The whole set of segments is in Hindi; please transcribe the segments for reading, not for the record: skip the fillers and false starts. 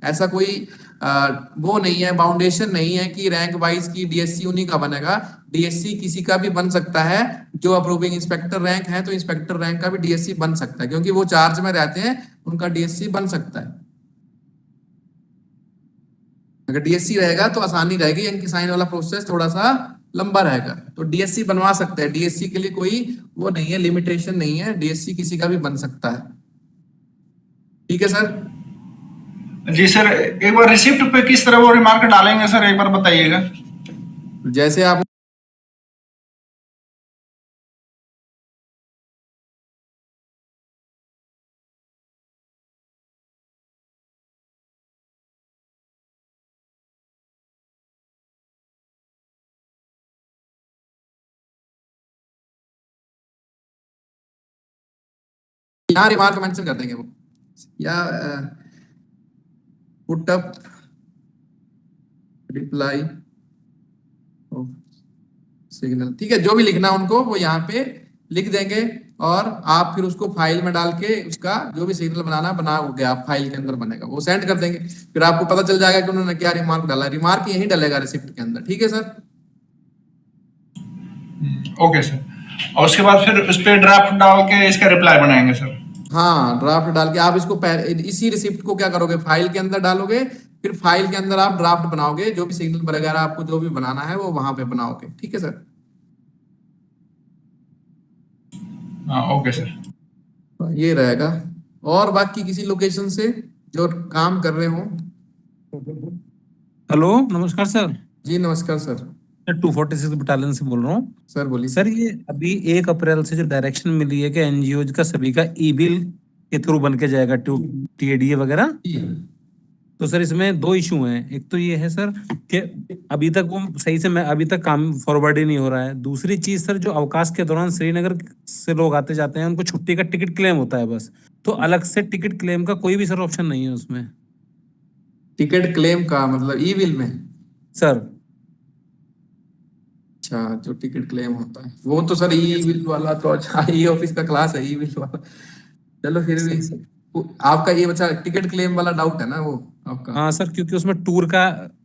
ऐसा कोई वो नहीं है, बाउंडेशन नहीं है कि रैंक वाइज की डीएससी उन्हीं का बनेगा। डीएससी किसी का भी बन सकता है, जो अप्रूविंग इंस्पेक्टर रैंक है तो इंस्पेक्टर रैंक का भी डीएससी बन सकता है, क्योंकि वो चार्ज में रहते हैं, उनका डीएससी बन सकता है। अगर डीएससी रहेगा तो आसानी रहेगी, इनकी साइन वाला प्रोसेस थोड़ा सा लंबा रहेगा, तो डीएससी बनवा सकते हैं। डीएससी के लिए कोई वो नहीं है, लिमिटेशन नहीं है, डीएससी किसी का भी बन सकता है। ठीक है सर। जी सर, एक बार रिसिप्ट पे किस तरह वो रिमार्क डालेंगे सर, एक बार बताइएगा। जैसे आप यहाँ रिमार्क मेंशन कर देंगे वो, या पुट अप रिप्लाई सिग्नल, ठीक है, जो भी लिखना है उनको वो यहाँ पे लिख देंगे, और आप फिर उसको फाइल में डाल के उसका जो भी सिग्नल बनाना बनाओगे आप, फाइल के अंदर बनेगा, वो सेंड कर देंगे, फिर आपको पता चल जाएगा कि उन्होंने क्या रिमार्क डाला। रिमार्क यही डलेगा रिसिप्ट के अंदर। ठीक है सर। ओके सर, और उसके बाद फिर उस पर ड्राफ्ट डाल के इसका रिप्लाई बनाएंगे सर। हाँ, ड्राफ्ट डाल के आप इसको इसी रिसिप्ट को क्या करोगे, फाइल के अंदर डालोगे, फिर फाइल के अंदर आप ड्राफ्ट बनाओगे, जो भी सिग्नल वगैरह आपको जो भी बनाना है वो वहां पे बनाओगे। ठीक है सर। हाँ ओके सर। तो ये रहेगा। और बाकी किसी लोकेशन से जो काम कर रहे हो? हेलो, नमस्कार सर। जी नमस्कार सर। मैं 246 बटालियन से बोल रहा हूँ। सर बोलिए। सर ये अभी 1 अप्रैल से जो डायरेक्शन मिली है कि एनजीओ का सभी का ई बिल के थ्रू बन के जाएगा, टीएडीए वगैरह। तो सर इसमें 2 इशू हैं। एक तो ये है सर कि अभी तक वो सही से मैं अभी तक काम फॉरवर्ड ही नहीं हो रहा है। दूसरी चीज सर, जो अवकाश के दौरान श्रीनगर से लोग आते जाते हैं, उनको छुट्टी का टिकट क्लेम होता है बस, तो अलग से टिकट क्लेम का कोई भी सर ऑप्शन नहीं है उसमें। टिकट क्लेम का मतलब ई बिल में? सर अच्छा, जो टिकट क्लेम होता है वो तो सर ई बिल वाला तो, अच्छा ई ऑफिस का क्लास है ई बिल वाला। चलो फिर भी आपका ये बच्चा टिकट क्लेम वाला डाउट है ना वो आपका? हाँ सर, क्योंकि उसमें टूर का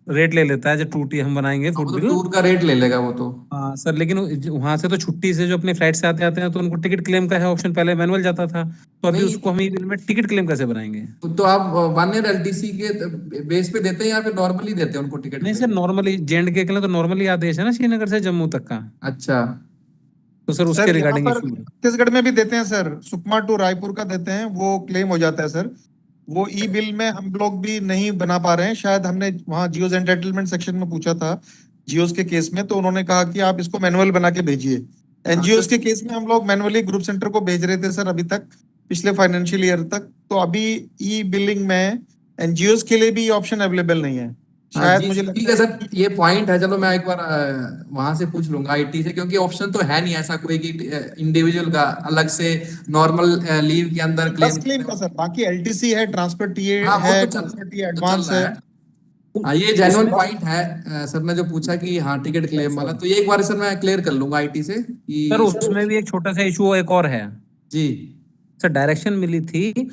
रेट ले लेता है, जो टूटी हम बनाएंगे फूड वो तो बिल। टूर का रेट ले लेगा वो तो। हाँ सर, लेकिन वहां से तो छुट्टी से जो अपनी फ्लाइट से आते आते हैं तो उनको टिकट क्लेम का है ऑप्शन, पहले मैनुअल जाता था, तो अभी नहीं उसको हम ई बिल में टिकट क्लेम कैसे बनाएंगे? तो आप 1 ईयर एलटीसी के बेस पे देते हैं या फिर नॉर्मली देते हैं उनको टिकट नहीं सर, क्लेम? नॉर्मली जेएंडके के लिए तो नॉर्मली आदेश है ना, श्रीनगर से जम्मू तक का। अच्छा। तो सर उसके सर यहाँ रिगार्डिंग पर इशू है। छत्तीसगढ़ में भी देते हैं सर, सुकमा टू रायपुर का देते हैं, वो क्लेम हो जाता है सर। वो ई बिल में हम लोग भी नहीं बना पा रहे हैं, शायद हमने वहाँ जियोज एंटाइटलमेंट सेक्शन में पूछा था जियोज के केस में, तो उन्होंने कहा कि आप इसको मैनुअल बना के भेजिए। एनजीओज के केस में हम लोग मैनुअली ग्रुप सेंटर को भेज रहे थे सर अभी तक, पिछले फाइनेंशियल ईयर तक। तो अभी ई बिलिंग में एनजीओज के लिए भी ऑप्शन अवेलेबल नहीं है शायद, मुझे ठीक लगता है सर, ये पॉइंट है। चलो मैं एक बार वहां से पूछ लूंगा आईटी से, क्योंकि ऑप्शन तो है नहीं ऐसा कोई कि इंडिविजुअल का अलग से नॉर्मल लीव के अंदर बस क्लेम। क्लेम का सर, बाकी एलटीसी है, ट्रांसफर टीए हाँ वो है, तो ट्रांसफर टीए चल एडवांस रहा है। है। हाँ ये जेन्युइन पॉइंट है। सर ने जो पूछा कि हाँ टिकट क्लेम वाला, तो ये एक बार सर मैं क्लियर कर लूंगा आईटी से कि सर उसमें भी एक छोटा सा इशू एक और है। जी। सर डायरेक्शन मिली थी कि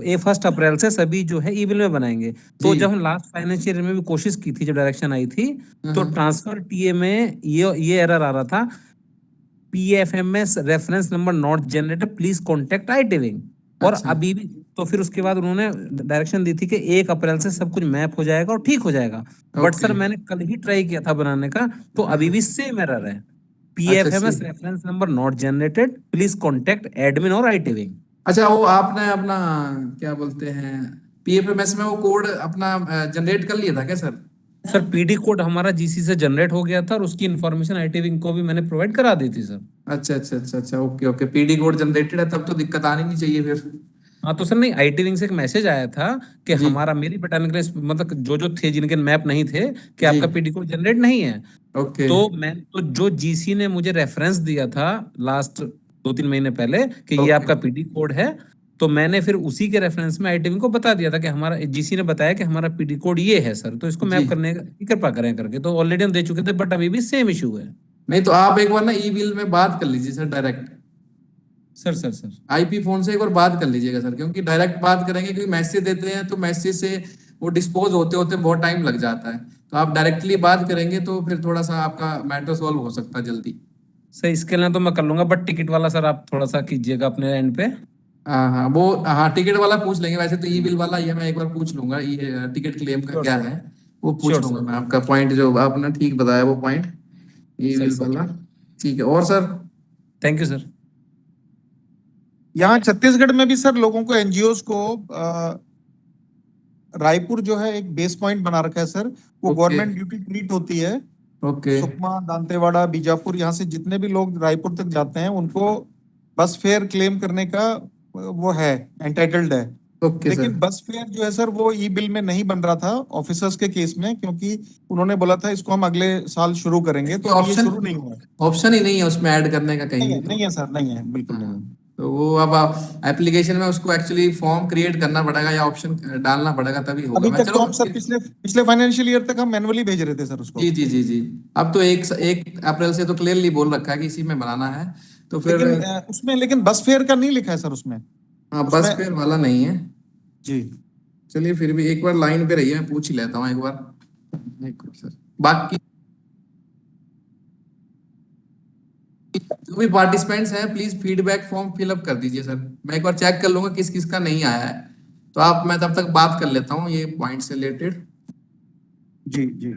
1 अप्रैल से सभी जो है ई बिल में बनाएंगे। तो जी। जब हम लास्ट फाइनेंशियल ईयर में भी कोशिश की थी, जब डायरेक्शन आई थी, तो हाँ। ट्रांसफर टीए में ये एरर आ रहा था, PFMS reference number not generated, please contact IT wing. और अच्छा अभी भी तो फिर उसके बाद उन्होंने डायरेक्शन दी थी कि 1 अप्रैल से सब कुछ मैप हो जाएगा और ठीक हो जाएगा। But okay. सर मैंने कल ही ट्राई किया था बनाने का, तो अभी भी सेम एरर है, अच्छा PFMS reference number not generated, please contact admin और आईटी विंग। अच्छा, वो आपने अपना क्या बोलते हैं पीएफएमएस में वो कोड अपना जनरेट कर लिया था क्या सर? सर पीडी कोड हमारा जीसी से जनरेट हो गया था और उसकी इन्फॉर्मेशन आईटी विंग को भी मैंने प्रोवाइड करा दी थी सर। अच्छा अच्छा अच्छा अच्छा, okay okay, PD code generated है, तब तो दिक्कत आनी नहीं चाहिए फिर। हाँ तो सर नहीं, आईटी विंग से एक मैसेज आया था कि जी हमारा मेरी बटालियन के मतलब जो थे जिनके मैप नहीं थे, कि जी। आपका पीडी कोड जनरेट नहीं है। ओके। तो मैं तो जो जीसी ने मुझे रेफरेंस दिया था लास्ट 2-3 महीने पहले कि ये ओके आपका पीडी कोड है, तो मैंने फिर उसी के रेफरेंस में आईटी विंग को बता दिया था कि हमारा जीसी ने बताया कि हमारा पीडी कोड ये है सर, तो इसको जी। मैप करने की कृपा करें करके। तो ऑलरेडी हम दे चुके थे, बट अभी भी सेम इशू है। नहीं तो आप एक बार ना ई बिल में बात कर लीजिए sir direct. Sir IP phone से एक बार बात कर लीजिएगा सर, क्योंकि डायरेक्ट बात करेंगे, क्योंकि मैसेज देते हैं तो मैसेज से वो डिस्पोज होते होते बहुत टाइम लग जाता है। तो आप डायरेक्टली बात करेंगे तो फिर थोड़ा सा आपका मैटर सॉल्व हो सकता है जल्दी। सर इसके लिए तो मैं कर लूंगा, बट टिकट वाला सर आप थोड़ा सा कीजिएगा अपने एंड पे। हाँ हाँ, वो हाँ टिकट वाला पूछ लेंगे, वैसे तो ई बिल वाला ये मैं एक बार पूछ लूंगा, ये टिकट क्लेम का श्योर क्या सर। है वो पूछ श्योर लूंगा सर। मैं। आपका पॉइंट जो आपने ठीक बताया वो पॉइंट, ई सही बिल सर। वाला। ठीक है, और सर? Thank you sir. यहाँ छत्तीसगढ़ में भी सर लोगों को, एनजीओज को रायपुर जो है एक बेस पॉइंट बना रखा है सर। वो ओके गवर्नमेंट ड्यूटी ट्रीट होती है। ओके सुकमा, दांतेवाड़ा, बीजापुर, यहाँ से जितने भी लोग रायपुर तक जाते हैं उनको बस फेयर क्लेम करने का वो है, एंटाइटल्ड है। Okay sir. लेकिन बस फेयर जो है सर वो ई बिल में नहीं बन रहा था ऑफिसर्स के केस में, क्योंकि उन्होंने बोला था इसको हम अगले साल शुरू करेंगे, तो ये अभी ये ऑप्शन, शुरू नहीं हुआ है। ऑप्शन ही नहीं है उसमें ऐड करने का कहीं नहीं भी है, तो। नहीं है सर, नहीं है, बिल्कुल नहीं हाँ, है। तो वो अब एप्लीकेशन में उसको एक्चुअली फॉर्म क्रिएट करना पड़ेगा या ऑप्शन डालना पड़ेगा तभी होगा। अभी मैं तक तो चलो हम सर पिछले पिछले फाइनेंशियल ईयर तक हम मैनुअली भेज रहे थे सर उसको। जी जी जी जी। अब तो 1 अप्रैल से तो क्लियरली बोल रखा है कि इसी में बनाना है, तो फिर। लेकिन उसमें लेकिन बस फेयर का नहीं लिखा है सर उसमें। हाँ, बस उसमें फेयर वाला नहीं है। जी। चलिए फिर भी एक बार लाइन पे रहिए, मैं पूछ ही लेता हूँ एक बार। एक बार सर, बाकी जो भी पार्टिसिपेंट्स हैं प्लीज फीडबैक फॉर्म फिलअप कर दीजिए सर। मैं एक बार चेक कर लूंगा किस किस का नहीं आया है, तो आप, मैं तब तक बात कर लेता हूँ ये पॉइंट से रिलेटेड। जी जी।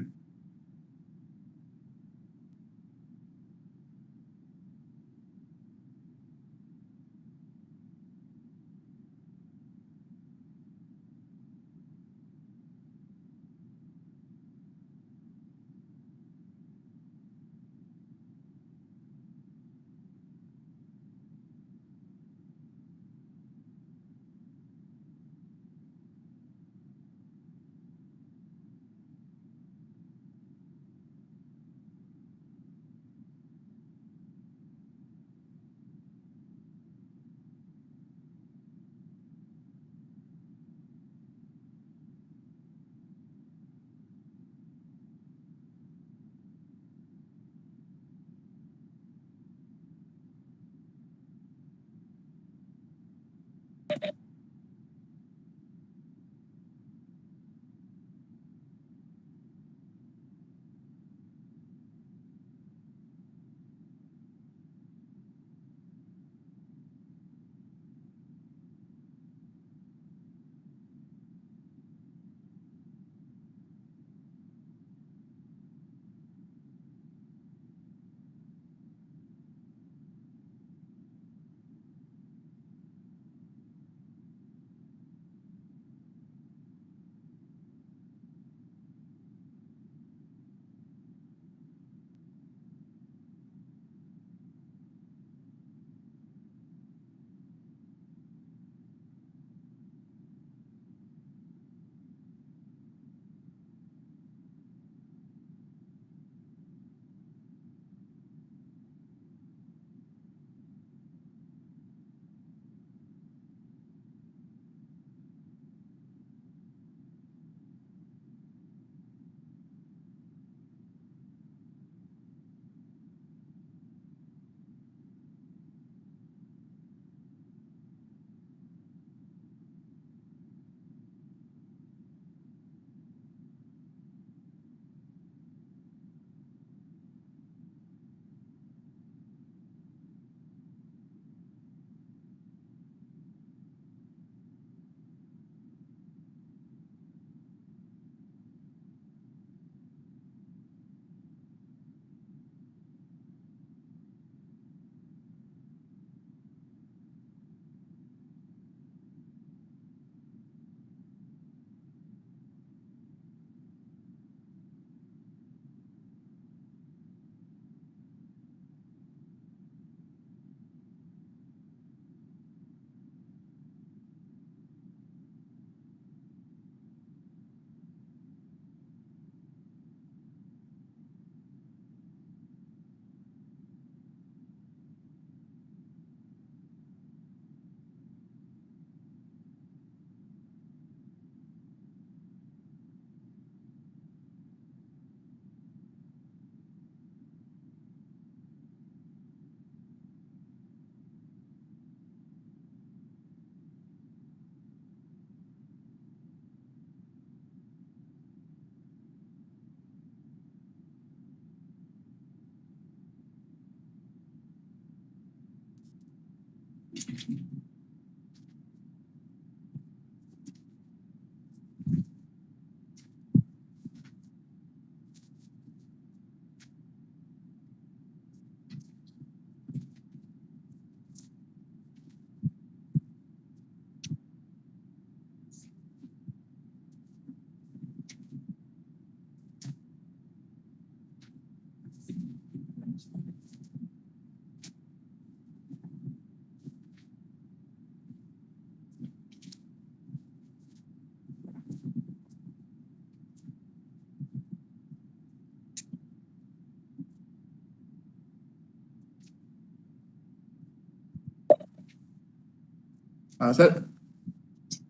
हाँ सर,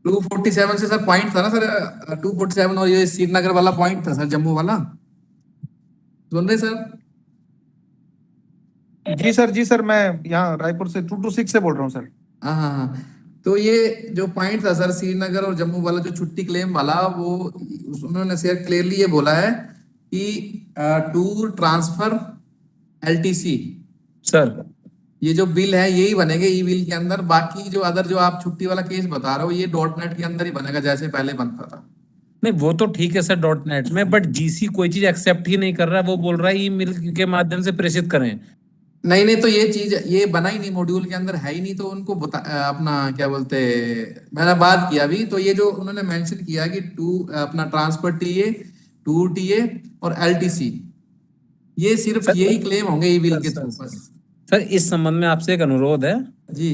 247 से सर पॉइंट था ना सर, 247 और ये श्रीनगर वाला पॉइंट था सर, जम्मू वाला, सुन रहे सर? जी सर मैं यहाँ रायपुर से 226 से बोल रहा हूँ सर। हाँ हाँ हाँ, तो ये जो पॉइंट था सर श्रीनगर और जम्मू वाला, जो छुट्टी क्लेम वाला, वो उन्होंने सर क्लियरली ये बोला है कि टूर ट्रांसफर एलटीसी, सर ये जो बिल है यही बनेंगे ई बिल के अंदर। बाकी जो अदर जो आप छुट्टी वाला केस बता रहे हो, ये डॉट नेट के अंदर ही बनेगा जैसे पहले बनता था। नहीं, वो तो ठीक है सर डॉट नेट में, बट जीसी कोई चीज एक्सेप्ट ही नहीं कर रहा है। वो बोल रहा है ईमेल के माध्यम से प्रेषित करें। नहीं नहीं, तो ये चीज ये बना ही नहीं, मॉड्यूल के अंदर है ही नहीं, तो उनको अपना क्या बोलते, मैंने बात किया अभी, तो ये जो उन्होंने मेंशन किया कि अपना ट्रांसफर टीए, टूर टीए और एलटीसी, ये सिर्फ सर, यही क्लेम होंगे ई बिल के सर, थ्रू सर, बस। सर इस संबंध में आपसे एक अनुरोध है। जी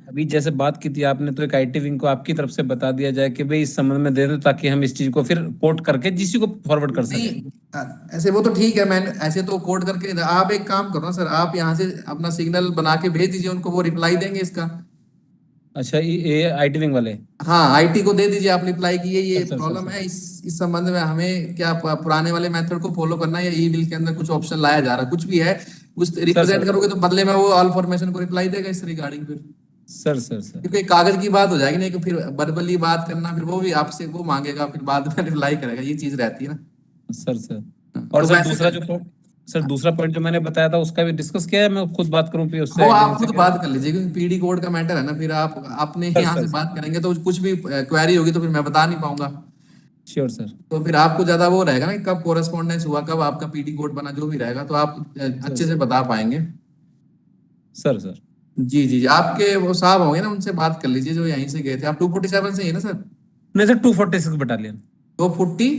अभी जैसे बात की थी आपने, तो एक आईटी विंग को आपकी तरफ से बता दिया जाए कि भाई इस संबंध में दे दो, ताकि हम इस चीज को फिर कोट करके जीसी को फॉरवर्ड कर सकें। नहीं, ऐसे वो तो ठीक है, मैं ऐसे तो कोड करके, आप एक काम करो ना सर, आप यहाँ से अपना सिग्नल बना के भेज दीजिए उनको, वो रिप्लाई देंगे इसका। अच्छा, ये आईटी विंग वाले? हाँ, आईटी को दे दीजिए आप रिप्लाई की ये सर, प्रॉब्लम सर, है, इस संबंध में हमें क्या पुराने वाले मेथड को फॉलो करना है, या ई बिल के अंदर कुछ ऑप्शन लाया जा रहा है, कुछ भी है, उस रिप्रेजेंट करोगे तो बदले में वो ऑल फॉर्मेशन को रिप्लाई देगा इस रिगार्डिंग फिर। सर सर सर क्योंकि कागज की बात हो जाएगी, नहीं कि फिर वर्बली बात करना, फिर वो भी आपसे वो मांगेगा, फिर बाद में रिप्लाई करेगा, ये चीज रहती है ना। सर सर तो और सर वैसे दूसरा जो सर दूसरा पॉइंट जो मैंने बताया था, उसका भी डिस्कस किया है? मैं खुद बात करूं फिर उससे? वो आप खुद बात कर लीजिए, क्योंकि पीडी कोड का मैटर है ना, फिर आप अपने सर, यहाँ से सर, बात करेंगे तो कुछ भी क्वेरी होगी तो फिर मैं बता नहीं पाऊंगा, श्योर सर। तो फिर आपको ज्यादा वो रहेगा ना, कब कोरेस्पॉन्डेंस हुआ, कब आपका पीडी कोड बना, जो भी रहेगा तो आप अच्छे से बता पाएंगे। सर सर जी जी जी, आपके वो साहब होंगे ना, उनसे बात कर लीजिए जो यहीं से गए थे। आप 247 से ही है ना सर? नहीं सर, 246 बटालियन। 240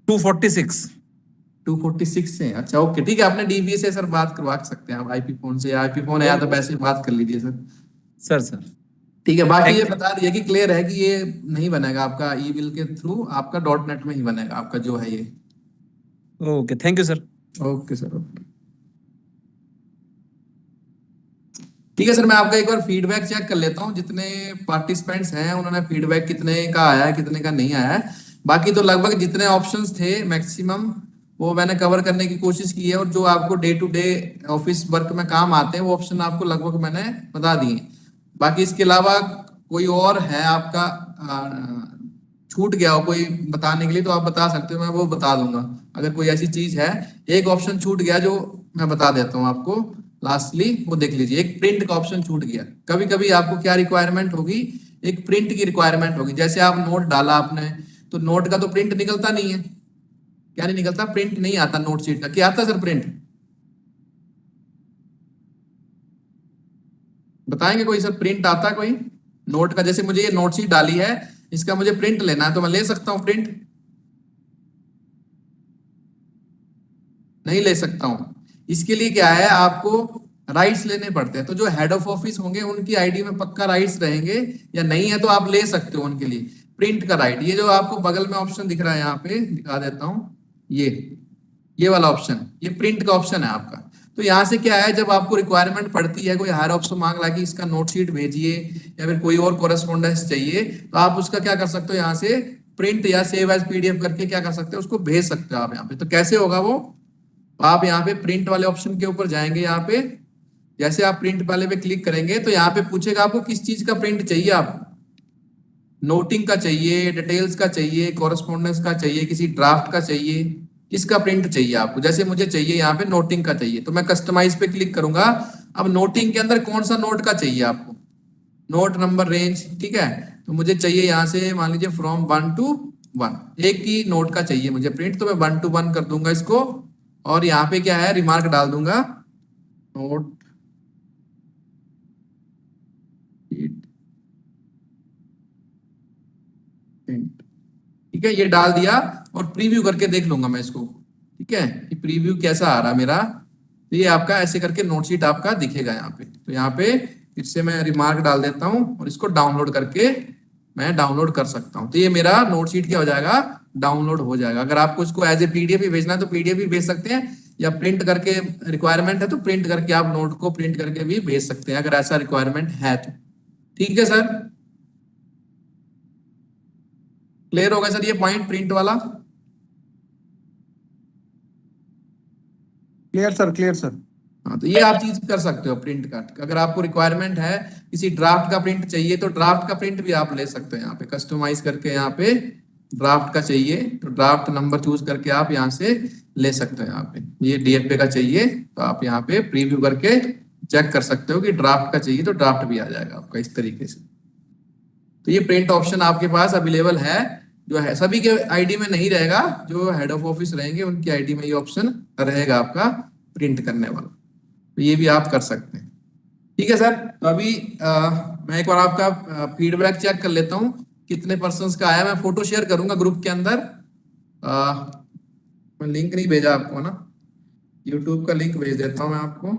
246। 246 से, अच्छा ओके ठीक है। आपने डीबीए से सर बात करवा सकते हैं आप, आईपी फोन से, आईपी फोन है या तो वैसे बात कर लीजिए सर। सर सर ठीक है, बाकी ये Thank- बता दिया कि क्लियर है कि ये नहीं बनेगा आपका ई बिल के थ्रू, आपका डॉट नेट में ही बनेगा आपका जो है ये। Okay, thank you sir. Okay sir, okay ठीक है सर। मैं आपका एक बार फीडबैक चेक कर लेता हूँ, जितने पार्टिसिपेंट्स हैं उन्होंने फीडबैक कितने का आया है, कितने का नहीं आया है। बाकी तो लगभग जितने ऑप्शंस थे मैक्सिमम वो मैंने कवर करने की कोशिश की है, और जो आपको day to day office work में काम आते हैं वो ऑप्शन आपको लगभग मैंने बता दिए। बाकी इसके अलावा कोई और है आपका छूट गया हो कोई बताने के लिए, तो आप बता सकते हो, मैं वो बता दूंगा। अगर कोई ऐसी चीज है, एक ऑप्शन छूट गया जो मैं बता देता हूँ आपको लास्टली, वो देख लीजिए। एक प्रिंट का ऑप्शन छूट गया। कभी कभी आपको क्या रिक्वायरमेंट होगी, एक प्रिंट की रिक्वायरमेंट होगी। जैसे आप नोट डाला आपने, तो नोट का तो प्रिंट निकलता नहीं है, क्या नहीं निकलता, प्रिंट नहीं आता नोट शीट का। क्या आता सर प्रिंट, बताएंगे कोई सर? प्रिंट आता कोई नोट का? जैसे मुझे ये नोट शीट डाली है, इसका मुझे प्रिंट लेना है, तो मैं ले सकता हूं प्रिंट? नहीं ले सकता हूं। इसके लिए क्या है, आपको राइट्स लेने पड़ते हैं। तो जो हेड ऑफ ऑफिस होंगे उनकी आईडी में पक्का राइट्स रहेंगे, या नहीं है तो आप ले सकते हो उनके लिए प्रिंट का राइट। ये जो आपको बगल में ऑप्शन दिख रहा है, यहाँ पे दिखा देता हूं, ये वाला ऑप्शन, ये प्रिंट का ऑप्शन है आपका। तो यहाँ से क्या है, जब आपको रिक्वायरमेंट पड़ती है, कोई हायर ऑप्शन मांग रहा है कि इसका नोट शीट भेजिए या फिर कोई और कोरेस्पोंडेंस चाहिए, तो आप उसका क्या कर सकते हो, यहाँ से प्रिंट या सेव एज पीडीएफ करके क्या कर सकते हो, उसको भेज सकते हो आप यहाँ पे। तो कैसे होगा वो, आप यहाँ पे प्रिंट वाले ऑप्शन के ऊपर जाएंगे, यहाँ पे जैसे आप प्रिंट वाले पे क्लिक करेंगे तो यहाँ पे पूछेगा आपको किस चीज का प्रिंट चाहिए, आपको नोटिंग का चाहिए, डिटेल्स का चाहिए, कॉरेस्पॉन्डेंस का चाहिए, किसी ड्राफ्ट का चाहिए, किसका प्रिंट चाहिए आपको। जैसे मुझे चाहिए यहाँ पे नोटिंग का चाहिए, तो मैं कस्टमाइज पे क्लिक करूंगा। अब नोटिंग के अंदर कौन सा नोट का चाहिए आपको, नोट नंबर रेंज, ठीक है। तो मुझे चाहिए यहाँ से मान लीजिए फ्रॉम 1 to 1, एक ही नोट का चाहिए मुझे प्रिंट, तो मैं 1 to 1 कर दूंगा इसको। और यहाँ पे क्या है, रिमार्क डाल दूंगा, नोट प्रिंट, ठीक है, ये डाल दिया। और प्रीव्यू करके देख लूंगा मैं इसको, ठीक है, कि प्रीव्यू कैसा आ रहा मेरा। तो ये आपका ऐसे करके नोटशीट आपका दिखेगा यहाँ पे। तो यहाँ पे फिर से मैं रिमार्क डाल देता हूँ और इसको डाउनलोड करके मैं डाउनलोड कर सकता हूँ। तो ये मेरा नोटशीट क्या हो जाएगा, डाउनलोड हो जाएगा। अगर आपको इसको एज ए पीडीएफ भी भेजना है तो पीडीएफ भी भेज सकते हैं, या प्रिंट करके रिक्वायरमेंट है तो प्रिंट करके आप नोट को प्रिंट करके भी भेज सकते हैं, अगर ऐसा रिक्वायरमेंट है तो। ठीक है सर, क्लियर होगा सर ये पॉइंट प्रिंट वाला? Clear sir, clear sir. हाँ, तो ये आप चीज कर सकते हो प्रिंट का। अगर आपको रिक्वायरमेंट है किसी ड्राफ्ट का प्रिंट चाहिए तो ड्राफ्ट का प्रिंट भी आप ले सकते हैं यहाँ पे, कस्टमाइज करके यहाँ पे ड्राफ्ट का चाहिए तो ड्राफ्ट नंबर चूज करके आप यहाँ से ले सकते हो। यहाँ पे ये डीएफए का चाहिए तो आप यहाँ पे प्रीव्यू करके चेक कर सकते हो कि ड्राफ्ट का चाहिए तो ड्राफ्ट भी आ जाएगा आपका इस तरीके से। तो ये प्रिंट ऑप्शन आपके पास अवेलेबल है, जो है सभी के आईडी में नहीं रहेगा, जो हेड ऑफ ऑफिस रहेंगे उनकी आईडी में ये ऑप्शन रहेगा आपका प्रिंट करने वाला। तो ये भी आप कर सकते हैं। ठीक है सर, तो अभी मैं एक बार आपका फीडबैक चेक कर लेता हूँ कितने पर्सन्स का आया। मैं फोटो शेयर करूंगा ग्रुप के अंदर। मैं लिंक नहीं भेजा आपको ना, यूट्यूब का लिंक भेज देता हूँ मैं आपको।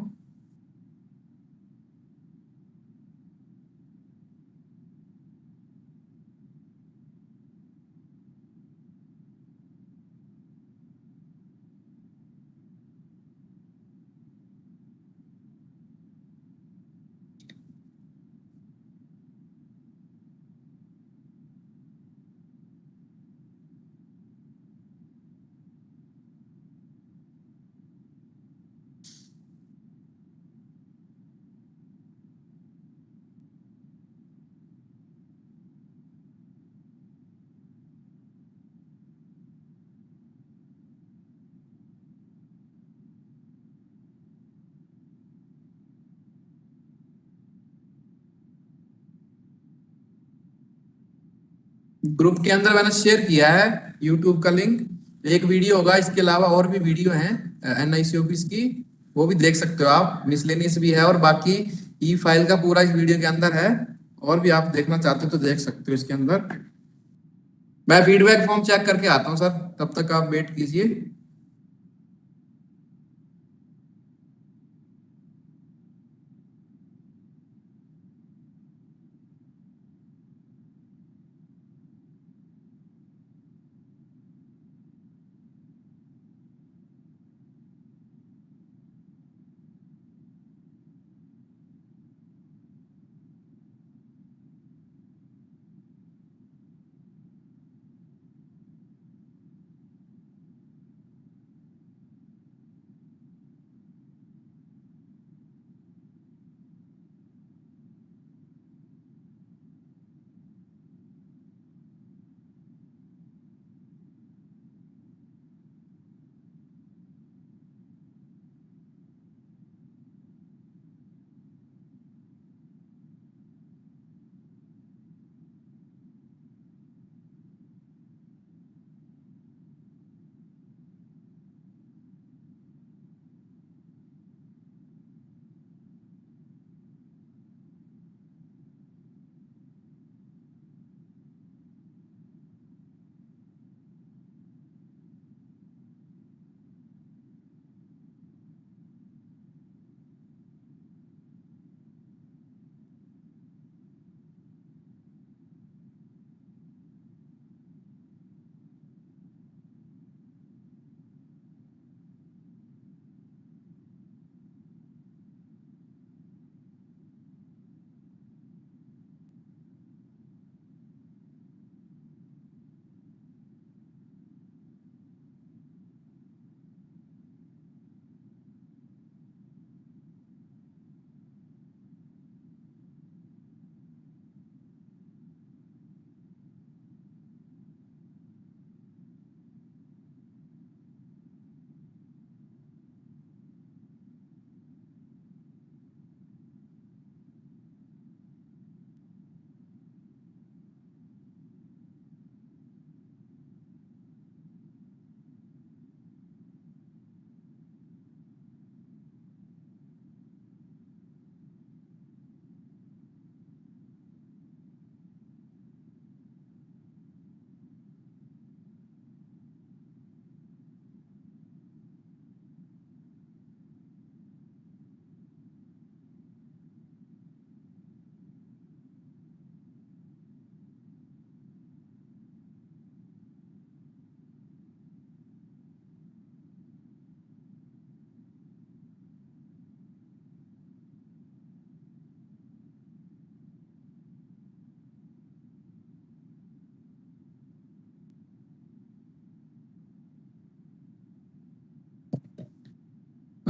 ग्रुप के अंदर मैंने शेयर किया है यूट्यूब का लिंक। एक वीडियो होगा, इसके अलावा और भी वीडियो हैं एनआईसी ऑफिस की, वो भी देख सकते हो आप। मिसलेनियस भी है और बाकी ई फाइल का पूरा इस वीडियो के अंदर है। और भी आप देखना चाहते हो तो देख सकते हो इसके अंदर। मैं फीडबैक फॉर्म चेक करके आता हूँ सर, तब तक आप वेट कीजिए।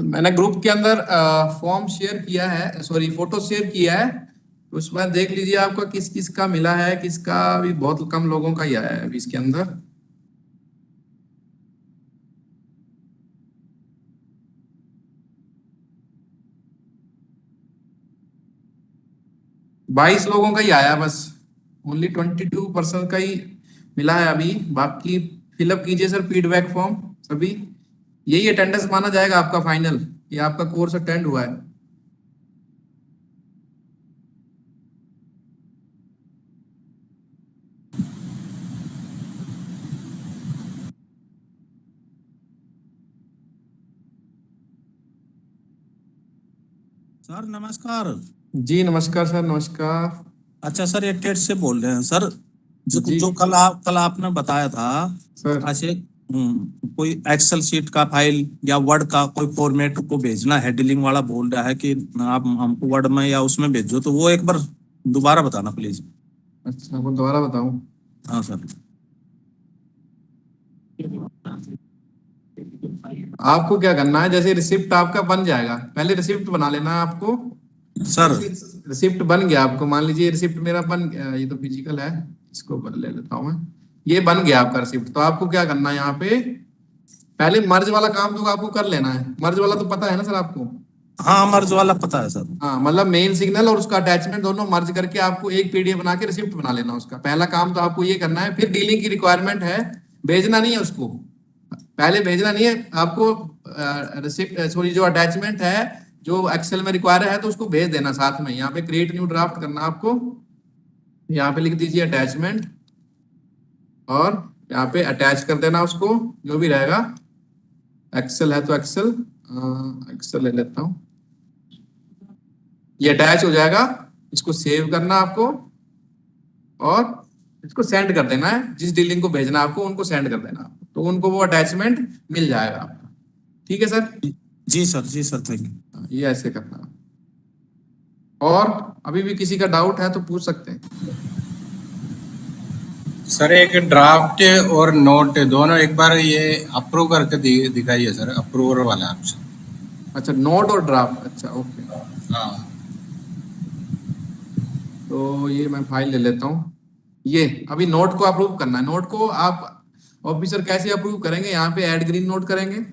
मैंने ग्रुप के अंदर फॉर्म शेयर किया है, सॉरी फोटो शेयर किया है, तो उसके बाद देख लीजिए आपका किस किस का मिला है, किसका भी बहुत कम लोगों का ही आया है अभी इसके अंदर। बाईस लोगों का ही आया बस, ओनली 22% का ही मिला है अभी। बाकी फिलअप कीजिए सर फीडबैक फॉर्म सभी। यही अटेंडेंस माना जाएगा आपका फाइनल, ये आपका कोर्स अटेंड हुआ है। सर नमस्कार। जी नमस्कार सर, नमस्कार। अच्छा सर, ये टेट से बोल रहे हैं सर। जो जी जो कल आपने बताया था सर। ऐसे कोई एक्सेल शीट का फाइल या वर्ड का कोई फॉर्मेट को भेजना है, डीलिंग वाला बोल रहा है कि आप हमको वर्ड में या उसमें भेजो, तो वो एक बार दोबारा बताना प्लीज। अच्छा वो दोबारा बताऊं? हाँ सर। आपको क्या करना है, जैसे रिसिप्ट आपका बन जाएगा, पहले रिसिप्ट बना लेना है आपको। सर रिसिप्ट बन गया आपको, मान लीजिए रिसिप्ट मेरा बन गया, ये तो फिजिकल है, इसको ले लेता हूँ मैं। ये बन गया आपका रिसिप्ट, तो आपको क्या करना है यहाँ पे, पहले मर्ज वाला काम तो आपको कर लेना है। मर्ज वाला तो पता है ना सर आपको? हाँ, मर्ज वाला पता है सर। हाँ, मतलब मेन सिग्नल और उसका अटैचमेंट दोनों मर्ज करके आपको एक पीडीएफ बना के रिसिप्ट बना लेना उसका। पहला काम तो आपको ये करना है। फिर डीलिंग की रिक्वायरमेंट है, भेजना नहीं है उसको, पहले भेजना नहीं है आपको। रिसिप्ट सॉरी जो अटैचमेंट है जो एक्सेल में रिक्वायर है तो उसको भेज देना साथ में। यहाँ पे क्रिएट न्यू ड्राफ्ट करना आपको, यहाँ पे लिख दीजिए अटैचमेंट और यहाँ पे अटैच कर देना उसको, जो भी रहेगा। एक्सेल है तो एक्सेल, एक्सेल ले लेता हूँ। ये अटैच हो जाएगा, इसको सेव करना आपको और इसको सेंड कर देना है। जिस डीलिंग को भेजना है आपको उनको सेंड कर देना, तो उनको वो अटैचमेंट मिल जाएगा आपका। ठीक है सर? जी सर, जी सर, थैंक यू। ये ऐसे करना। और अभी भी किसी का डाउट है तो पूछ सकते हैं। सर एक ड्राफ्ट और नोट दोनों एक बार ये अप्रूव करके दिखाइए सर, अप्रूवर वाला ऑप्शन। अच्छा नोट और ड्राफ्ट, अच्छा ओके। हाँ तो ये मैं फाइल ले लेता हूँ। ये अभी नोट को अप्रूव करना है। नोट को आप ऑफिसर कैसे अप्रूव करेंगे, यहाँ पे ऐड ग्रीन नोट करेंगे,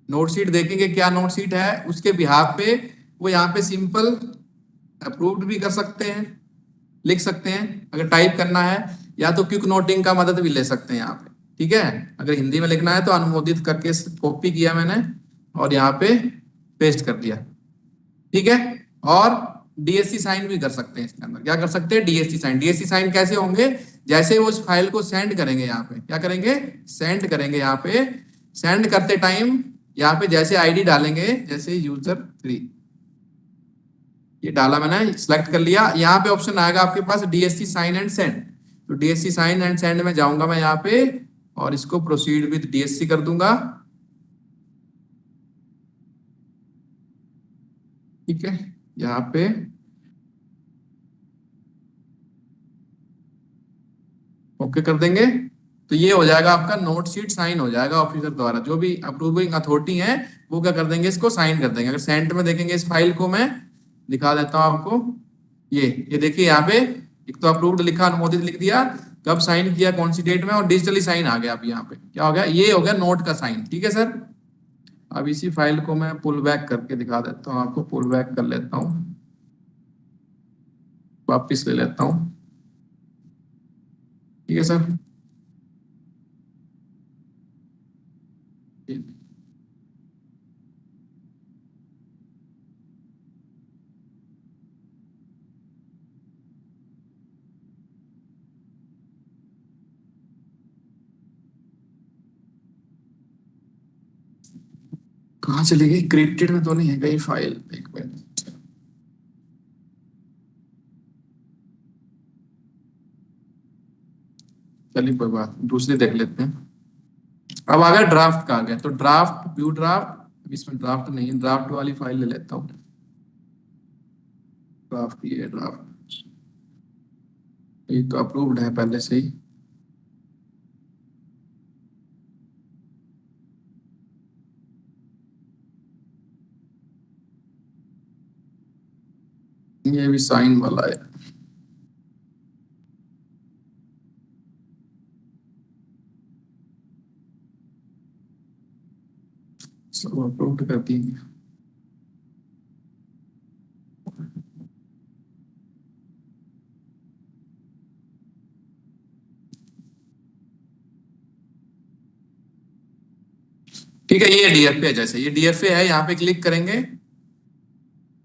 नोट शीट देखेंगे क्या नोट शीट है, उसके बिहाफ पे वो यहाँ पे सिंपल अप्रूव्ड भी कर सकते हैं, लिख सकते हैं अगर टाइप करना है, या तो क्विक नोटिंग का मदद भी ले सकते हैं यहाँ पे। ठीक है, अगर हिंदी में लिखना है तो अनुमोदित करके कॉपी किया मैंने और यहाँ पे पेस्ट कर दिया। ठीक है, और डीएससी साइन भी कर सकते हैं इसके अंदर। क्या कर सकते हैं? DSC sign. डीएससी साइन कैसे होंगे? जैसे वो उस फाइल को सेंड करेंगे, यहाँ पे क्या करेंगे, सेंड करेंगे। यहाँ पे सेंड करते टाइम यहाँ पे जैसे आईडी डालेंगे, जैसे यूजर 3 ये डाला मैंने, सिलेक्ट कर लिया। यहाँ पे ऑप्शन आएगा आपके पास डीएससी साइन एंड सेंड। तो डीएससी साइन एंड सेंड में जाऊंगा मैं यहाँ पे और इसको प्रोसीड विद डीएससी कर दूंगा। ठीक है, यहाँ पे ओके कर देंगे तो ये हो जाएगा आपका नोट शीट साइन हो जाएगा ऑफिसर द्वारा। जो भी अप्रूविंग अथॉरिटी है वो क्या कर देंगे, इसको साइन कर देंगे। अगर सेंट में देखेंगे इस फाइल को, मैं दिखा देता हूं आपको। ये देखिए यहाँ पे एक तो अप्रूव्ड लिखा, अनुमोदित लिख दिया, कब साइन किया, कौन सी डेट में, और डिजिटली साइन आ गया। अब यहाँ पे क्या हो गया, ये हो गया नोट का साइन। ठीक है सर, अब इसी फाइल को मैं पुल बैक करके दिखा देता हूँ आपको। पुल बैक कर लेता हूँ, वापिस ले लेता हूँ। ठीक है सर, कहाँ चली गई? क्रिएटेड में तो नहीं है कहीं फाइल, एक मिनट। चलिए कोई बात, दूसरी देख लेते हैं। अब आ गया ड्राफ्ट का, आ गया तो ड्राफ्ट, व्यू ड्राफ्ट। इसमें ड्राफ्ट नहीं है, ड्राफ्ट वाली फाइल ले लेता हूँ। ड्राफ्ट, ये ड्राफ्ट, ये तो अप्रूव्ड है पहले से ही। ये भी साइन वाला है। सब अपलोड कर दिए। ठीक है, ये डीएफए है। जैसे ये डीएफए है, यहाँ पे क्लिक करेंगे,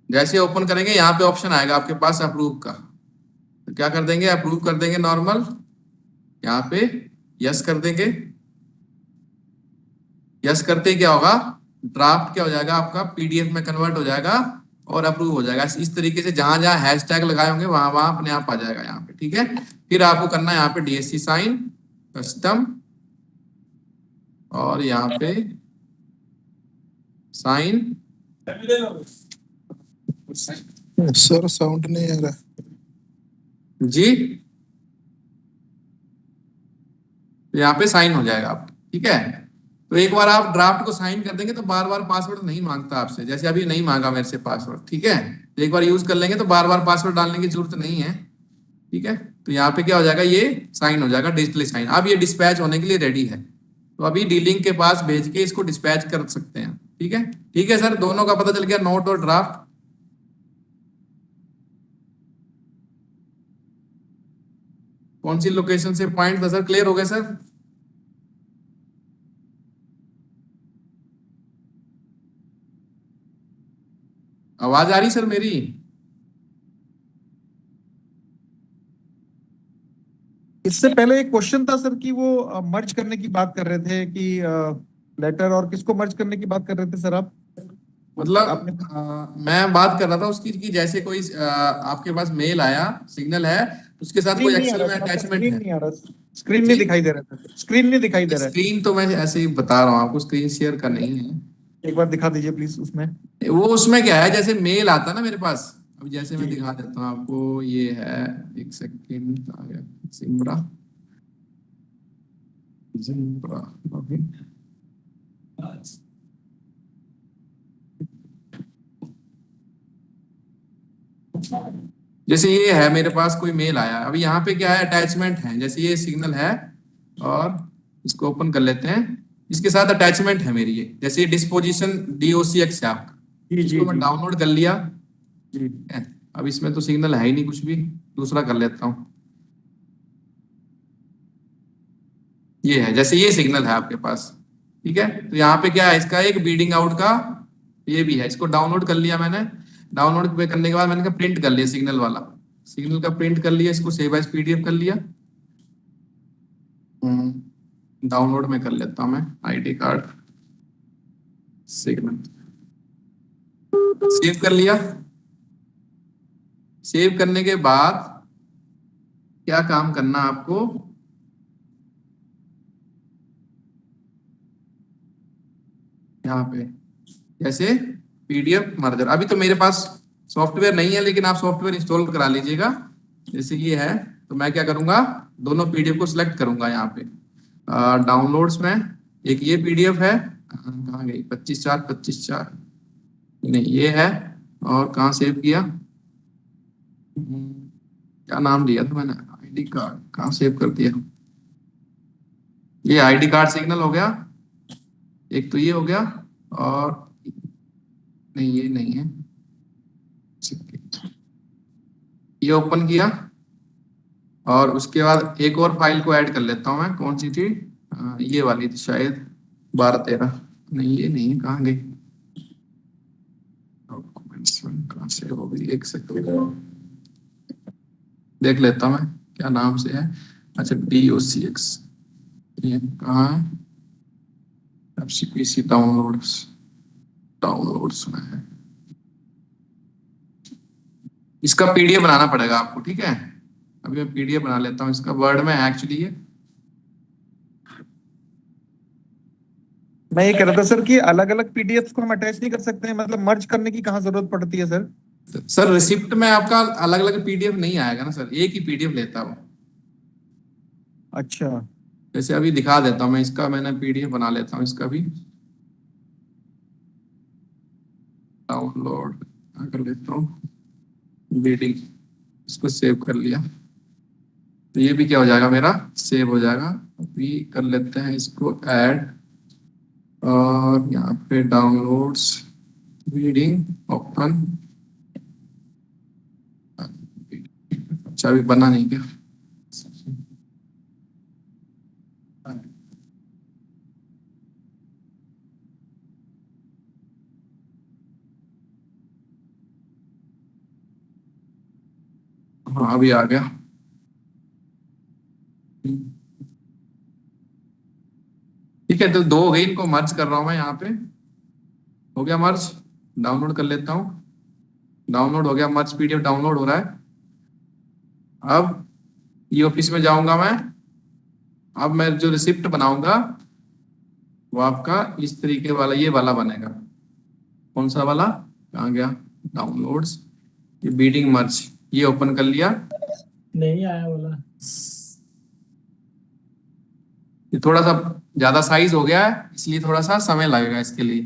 जैसे ओपन करेंगे यहाँ पे ऑप्शन आएगा आपके पास अप्रूव का। तो क्या कर देंगे, अप्रूव कर देंगे नॉर्मल, यहाँ पे यस कर देंगे। यस करते ही क्या होगा, ड्राफ्ट क्या हो जाएगा आपका, पीडीएफ में कन्वर्ट हो जाएगा और अप्रूव हो जाएगा। इस तरीके से जहां जहां हैशटैग लगाए होंगे वहां वहां अपने आप आ जाएगा यहाँ पे। ठीक है, फिर आपको करना है यहाँ पे डीएससी साइन कस्टम, और यहाँ पे साइन। सर साउंड नहीं आ रहा जी, यहाँ पे साइन हो जाएगा आप। ठीक है, तो एक बार आप ड्राफ्ट को साइन कर देंगे तो बार बार पासवर्ड नहीं मांगता आपसे, जैसे अभी नहीं मांगा मेरे से पासवर्ड। ठीक है, तो एक बार यूज कर लेंगे तो बार बार पासवर्ड डालने की जरूरत नहीं है। ठीक है, तो यहाँ पे क्या हो जाएगा, ये साइन हो जाएगा, डिजिटली साइन। अब ये डिस्पैच होने के लिए रेडी है, तो अभी डीलिंग के पास भेज के इसको डिस्पैच कर सकते हैं। ठीक है, ठीक है सर, दोनों का पता चल गया, नोट और ड्राफ्ट। कौन सी लोकेशन से पॉइंट था सर, क्लियर हो गया सर? आवाज आ रही सर मेरी? इससे पहले एक क्वेश्चन था सर कि वो मर्ज करने की बात कर रहे थे कि लेटर और किसको मर्ज करने की बात कर रहे थे सर आप? मतलब मैं बात कर रहा था उसकी कि जैसे कोई आपके पास मेल आया, सिग्नल है, उसके साथ कोई एक्सेल में अटैचमेंट स्क्रीन है। नहीं आ रहा, स्क्रीन नहीं दिखाई दे रहा था, स्क्रीन नहीं दिखाई दे रहा है। स्क्रीन तो मैं ऐसे ही बता रहा हूँ आपको, स्क्रीन शेयर का नहीं है। एक बार दिखा दीजिए प्लीज उसमें। वो उसमें क्या है, जैसे मेल आता ना मेरे पास, अब जैसे मैं दिखा देता हूँ आपको, ये है, एक सेकेंड आ गया, जिम्ब्रा जिम्ब्रा जैसे ये है मेरे पास कोई मेल आया, अभी यहाँ पे क्या है, अटैचमेंट है। जैसे ये सिग्नल है और इसको ओपन कर लेते हैं, इसके साथ अटैचमेंट है मेरी, ये जैसे ये डिस्पोजिशन DOCX है आपका, इसको मैं डाउनलोड कर लिया। अब इसमें तो सिग्नल है ही नहीं कुछ भी, दूसरा कर लेता हूँ। ये है, जैसे ये सिग्नल है आपके पास। ठीक है, तो यहाँ पे क्या है, इसका एक बीडिंग आउट का ये भी है, इसको डाउनलोड कर लिया मैंने। डाउनलोड करने के बाद मैंने प्रिंट कर लिया, सिग्नल वाला, सिग्नल का प्रिंट कर लिया, इसको सेव एज PDF कर लिया। डाउनलोड में कर लेता हूं मैं, ID कार्ड सिग्नल सेव कर लिया। सेव करने के बाद क्या काम करना आपको, यहाँ पे जैसे PDF मर्जर, अभी तो मेरे पास सॉफ्टवेयर नहीं है, लेकिन आप सॉफ्टवेयर इंस्टॉल करा लीजिएगा। जैसे ये है, तो मैं क्या करूंगा, दोनों PDF को सिलेक्ट करूंगा यहाँ पे डाउनलोड्स में। एक ये PDF है, कहाँ गई, 25/4 नहीं, ये है, और कहाँ सेव किया, क्या नाम दिया था मैंने, ID कार्ड, कहाँ सेव कर दिया, ये ID कार्ड सिग्नल हो गया, एक तो ये हो गया, और नहीं ये नहीं है, ये ओपन किया, और उसके बाद एक और फाइल को ऐड कर लेता हूं मैं, कौन सी थी, ये वाली थी शायद, 12-13, नहीं ये नहीं है, कहाँ गई, डॉक्यूमेंट्स में कहाँ से हो गई, एक सेकंड देख लेता हूं मैं क्या नाम से है। अच्छा, DOCX, ये कहाँ है, FCPC डाउनलोड्स में है, इसका PDF बनाना पड़ेगा आपको। ठीक है, अभी मैं PDF बना लेता हूँ इसका, वर्ड में एक्चुअली ये मैं ये कह रहा था सर कि अलग अलग PDFs को हम अटैच नहीं कर सकते हैं, मतलब मर्ज करने की कहाँ जरूरत पड़ती है सर? सर रिसिप्ट में आपका अलग अलग PDF नहीं आएगा ना सर, एक ही PDF लेता हूँ। अच्छा, जैसे अभी दिखा देता हूँ मैं इसका, मैंने PDF बना लेता हूँ इसका भी, डाउनलोड कर लेता हूँ। बीडिंग, इसको सेव कर लिया, तो ये भी क्या हो जाएगा, मेरा सेव हो जाएगा। अभी कर लेते हैं इसको ऐड, और यहाँ पे डाउनलोड्स बीडिंग ओपन। अच्छा अभी बना नहीं क्या? हाँ अभी आ गया। ठीक है, तो दो हो गई, इनको मर्ज कर रहा हूं मैं। यहाँ पे हो गया मर्ज, डाउनलोड कर लेता हूँ। डाउनलोड हो गया, मर्ज पीडीएफ डाउनलोड हो रहा है। अब ई ऑफिस में जाऊंगा मैं। अब मैं जो रिसिप्ट बनाऊंगा वो आपका इस तरीके वाला, ये वाला बनेगा। कौन सा वाला, कहाँ गया, डाउनलोड्स, ये बीडिंग मर्ज, ये ओपन कर लिया। नहीं आया वाला, ये थोड़ा सा ज्यादा साइज हो गया है, इसलिए थोड़ा सा समय लगेगा इसके लिए।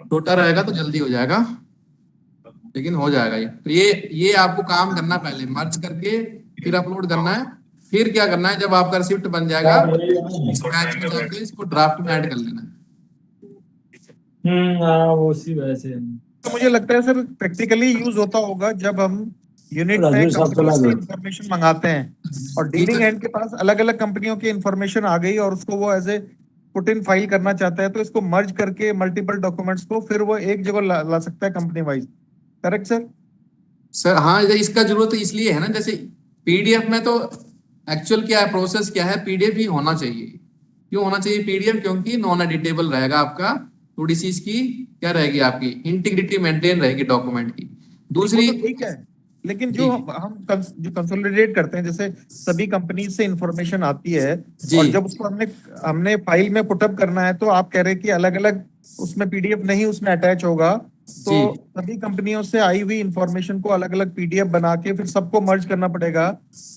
छोटा रहेगा तो जल्दी हो जाएगा, लेकिन हो जाएगा ये। तो ये आपको काम करना, पहले मर्ज करके फिर अपलोड करना है। फिर क्या करना है, जब आपका रिसिप्ट बन जाएगा इस बैच में जाके इसको ड्राफ्ट में ऐड कर लेना है। वो उसी वजह से। तो मुझे लगता है सर प्रैक्टिकली यूज होता होगा जब हम यूनिट में कंपनी से इंफॉर्मेशन मंगाते हैं और डीलिंग एंड के पास अलग अलग कंपनियों की इंफॉर्मेशन आ गई और उसको वो as a put in file करना चाहता है, तो इसको मर्ज करके मल्टीपल डॉक्यूमेंट्स को फिर वो एक जगह ला सकता है company wise. Correct sir? Sir हाँ, इसका जरूरत इसलिए है ना, जैसे पीडीएफ में तो एक्चुअल क्या है, प्रोसेस क्या है, पीडीएफ ही होना चाहिए। क्यों होना चाहिए पीडीएफ? क्योंकि नॉन एडिटेबल रहेगा आपका, थोड़ी सी इसकी क्या रहेगी, आपकी इंटीग्रिटी मेंटेन रहेगी डॉक्यूमेंट की। दूसरी ठीक है, लेकिन जो हम जो कंसोलिडेट करते हैं, जैसे सभी कंपनी से इंफॉर्मेशन आती है और जब उसको हमने फाइल में पुटअप करना है, तो आप कह रहे हैं कि अलग अलग उसमें पीडीएफ नहीं उसमें अटैच होगा, तो सभी कंपनियों से आई हुई इंफॉर्मेशन को अलग अलग पीडीएफ बना के फिर सबको मर्ज करना पड़ेगा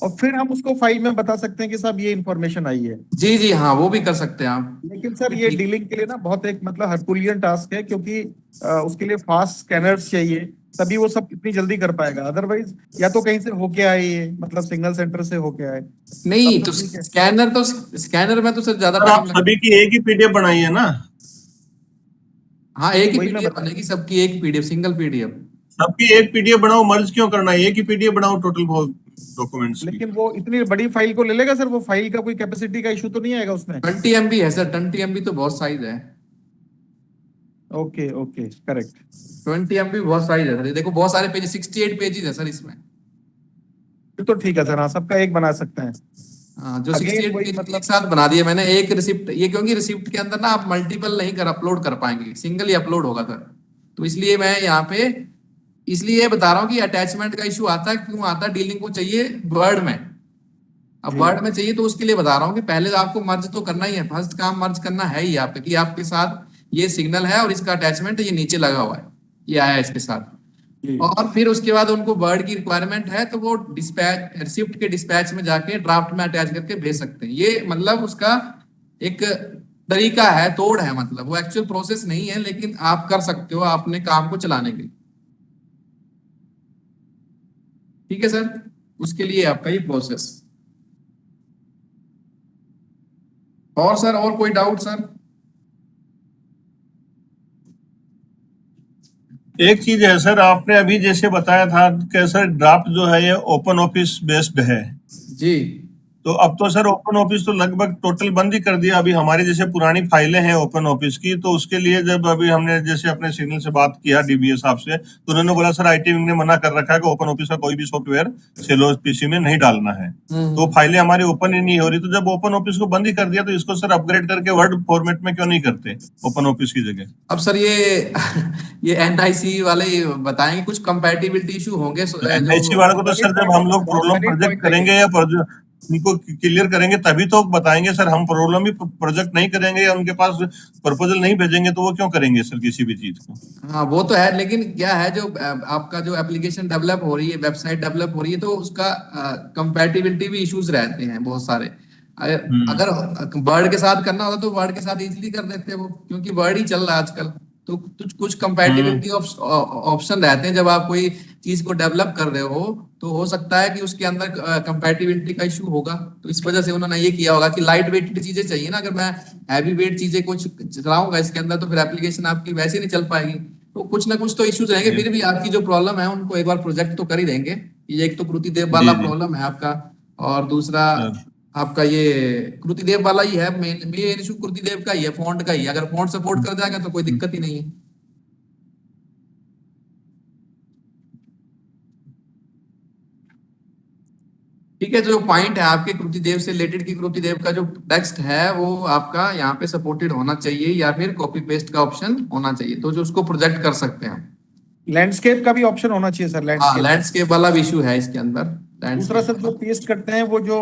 और फिर हम उसको फाइल में बता सकते हैं कि साहब ये इंफॉर्मेशन आई है। जी जी हाँ, वो भी कर सकते हैं आप। लेकिन सर ये डीलिंग के लिए ना बहुत एक मतलब हरकुलियन टास्क है, क्योंकि उसके लिए फास्ट स्कैनर्स चाहिए, तभी वो सब इतनी जल्दी कर पाएगा। अदरवाइज या तो कहीं से होके आए, मतलब सिग्नल सेंटर से होके आए। नहीं तो स्कैनर में तो सर ज्यादा आप सभी की एक ही पीडीएफ बनाई है ना? हाँ, एक ही पीडीएफ बनेगी, सबकी एक पीडीएफ, सिंगल पीडीएफ। सबकी एक पीडीएफ बनाओ, मर्ज क्यों करना है? एक ही पीडीएफ बनाओ टोटल डॉक्यूमेंट्स। लेकिन वो इतनी बड़ी फाइल को ले लेगा सर, वो फाइल का कोई कैपेसिटी का इशू तो नहीं आएगा उसमें? 20 MB है सर, 20 MB तो बहुत साइज है। ओके ओके करेक्ट, 20 MB बहुत साइज है सर। देखो बहुत सारे पेज, 68 पेजेस है सर इसमें। तो ठीक है सर, हाँ सबका एक बना सकते हैं। हाँ, जो 68 पेज मतलब एक साथ बना दिए मैंने एक रिसिप्ट, ये क्योंकि रिसिप्ट के अंदर ना आप मल्टीपल नहीं अपलोड कर पाएंगे, सिंगल ही अपलोड होगा सर। तो इसलिए मैं यहाँ पे इसलिए बता रहा हूँ कि अटैचमेंट का इशू आता है। क्यों आता है? डीलिंग को चाहिए वर्ड में। अब वर्ड में चाहिए तो उसके लिए बता रहा हूँ कि पहले तो आपको मर्ज तो करना ही है, फर्स्ट काम मर्ज करना है ही आपके, कि आपके साथ ये सिग्नल है और इसका अटैचमेंट ये नीचे लगा हुआ है, ये आया इसके साथ। और फिर उसके बाद उनको वर्ड की रिक्वायरमेंट है तो वो डिस्पैच, रिसिप्ट के डिस्पैच में जाके ड्राफ्ट में अटैच करके भेज सकते हैं। ये मतलब उसका एक तरीका है, तोड़ है, मतलब वो एक्चुअल प्रोसेस नहीं है, लेकिन आप कर सकते हो अपने काम को चलाने के लिए। ठीक है सर, उसके लिए आपका ये प्रोसेस। और सर और कोई डाउट सर? एक चीज है सर, आपने अभी जैसे बताया था कि सर ड्राफ्ट जो है ये ओपन ऑफिस बेस्ड है जी। तो अब तो सर ओपन ऑफिस तो लगभग टोटल बंद ही कर दिया। अभी हमारी जैसे पुरानी फाइलें हैं ओपन ऑफिस की, तो उसके लिए जब अभी हमने जैसे अपने सिग्नल से बात किया डीबीए साहब से, तो उन्होंने बोला सर आईटी विंग ने मना कर रखा है कि ओपन ऑफिस का कोई भी सॉफ्टवेयर सेलो पीसी में नहीं डालना है। तो फाइलें हमारी ओपन ही नहीं हो रही। तो जब ओपन ऑफिस को बंद ही कर दिया तो इसको सर अपग्रेड करके वर्ड फॉर्मेट में क्यों नहीं करते ओपन ऑफिस की जगह? अब सर ये एनआईसी वाले बताएंगे, कुछ कंपैटिबिलिटी इशू होंगे एनआईसी वाले को तो सर जब हम लोग प्रॉब्लम प्रोजेक्ट करेंगे या उनको क्लियर करेंगे तभी तो बताएंगे सर। हम प्रॉब्लम ही प्रोजेक्ट नहीं करेंगे या उनके पास प्रपोजल नहीं भेजेंगे तो वो क्यों करेंगे सर किसी भी चीज को? हाँ वो तो है, लेकिन क्या है जो आपका जो एप्लीकेशन डेवलप हो रही है, वेबसाइट डेवलप हो रही है, तो उसका कंपैटिबिलिटी भी इश्यूज रहते हैं बहुत सारे। अगर वर्ड के साथ करना होता तो वर्ड के साथ इजीली कर देते हैं वो, क्योंकि वर्ड ही चल रहा है आजकल। तो कुछ कंपैटिबिलिटी ऑप्शन रहते हैं जब आप कोई चीज को डेवलप कर रहे हो, तो हो सकता है कि उसके अंदर कंपैटिबिलिटी का इशू होगा। तो इस वजह से उन्होंने ये किया होगा कि लाइट वेटेड चीजें चाहिए ना, अगर मैं हैवी वेट चीजें कुछ चलाऊंगा इसके अंदर तो फिर एप्लीकेशन आपकी वैसे नहीं चल पाएगी। तो कुछ ना कुछ तो इश्यूज रहेंगे, फिर भी आपकी जो प्रॉब्लम है उनको एक बार प्रोजेक्ट तो कर ही देंगे। ये एक तो कृतिदेव वाला प्रॉब्लम है आपका, और दूसरा आपका ये कृतिदेव वाला ही है, मेन इशू कृतिदेव का ही है, फॉन्ट का ही है। अगर फॉन्ट सपोर्ट कर जाएगा तो कोई दिक्कत ही नहीं है। ठीक है, जो पॉइंट है आपके कृतिदेव से रिलेटेड की कृतिदेव का जो टेक्स्ट है वो आपका यहाँ पे सपोर्टेड होना चाहिए, या फिर कॉपी पेस्ट का ऑप्शन होना चाहिए, तो जो उसको प्रोजेक्ट कर सकते हैं। लैंडस्केप का भी ऑप्शन होना चाहिए सर, हाँ, लैंडस्केप वाला भी इशू है इसके अंदर। दूसरा सर जो पेस्ट करते हैं वो जो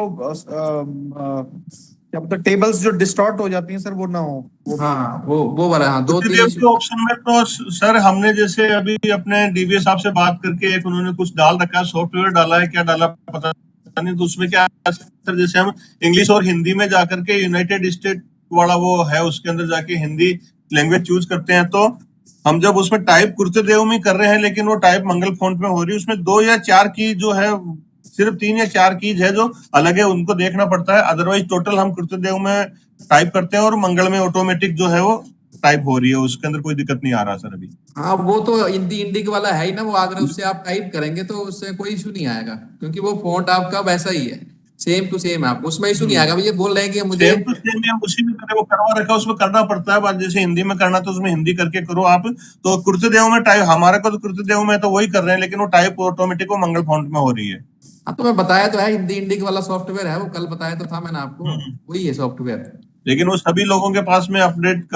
क्या मतलब टेबल्स जो डिस्टॉर्ट हो जाती हैं सर, वो ना हो। हाँ, वो वाला, हाँ, दो तीन के ऑप्शन में तो सर हमने जैसे अभी अपने डीबीएस साहब से बात करके एक उन्होंने कुछ डाल रखा है, सॉफ्टवेयर डाला है, क्या डाला पता नहीं, तो उसमें क्या सर जैसे हम इंग्लिश और हिंदी में जाकर के यूनाइटेड स्टेट वाला वो है उसके अंदर जाके हिंदी लैंग्वेज चूज करते हैं, तो हम जब उसमें टाइप कृतिदेव में कर रहे हैं लेकिन वो टाइप मंगल फॉन्ट में हो रही है, उसमें 2 या 4 की जो है, सिर्फ 3 या 4 कीज है जो अलग है, उनको देखना पड़ता है। अदरवाइज टोटल हम कृतिदेव में टाइप करते हैं और मंगल में ऑटोमेटिक जो है वो टाइप हो रही है, उसके अंदर कोई दिक्कत नहीं आ रहा सर अभी। हाँ, वो तो हिंदी इंडिक वाला है ही ना, वो अगर उससे आप टाइप करेंगे तो उससे कोई इशू नहीं आएगा, क्योंकि वो फॉन्ट आपका वैसा ही है, सेम टू सेम है, उसमें इशू नहीं आएगा। ये बोल रहे हैं कि मुझे सेम टू सेम हम उसी में करें, वो करवा रखा है उसमें करना पड़ता है। बात जैसे हिंदी में करना तो उसमें हिंदी करके करो आप, तो कृतिदेव में टाइप हमारा को तो कृतिदेव में तो वही कर रहे हैं, लेकिन वो टाइप ऑटोमेटिक वो मंगल फॉन्ट में हो रही है। हाँ, तो मैं बताया तो है, हिंदी इंडिक वाला सॉफ्टवेयर है वो, कल बताया तो था मैंने आपको, वही है सॉफ्टवेयर। लेकिन वो सभी लोगों के पास में अपडेट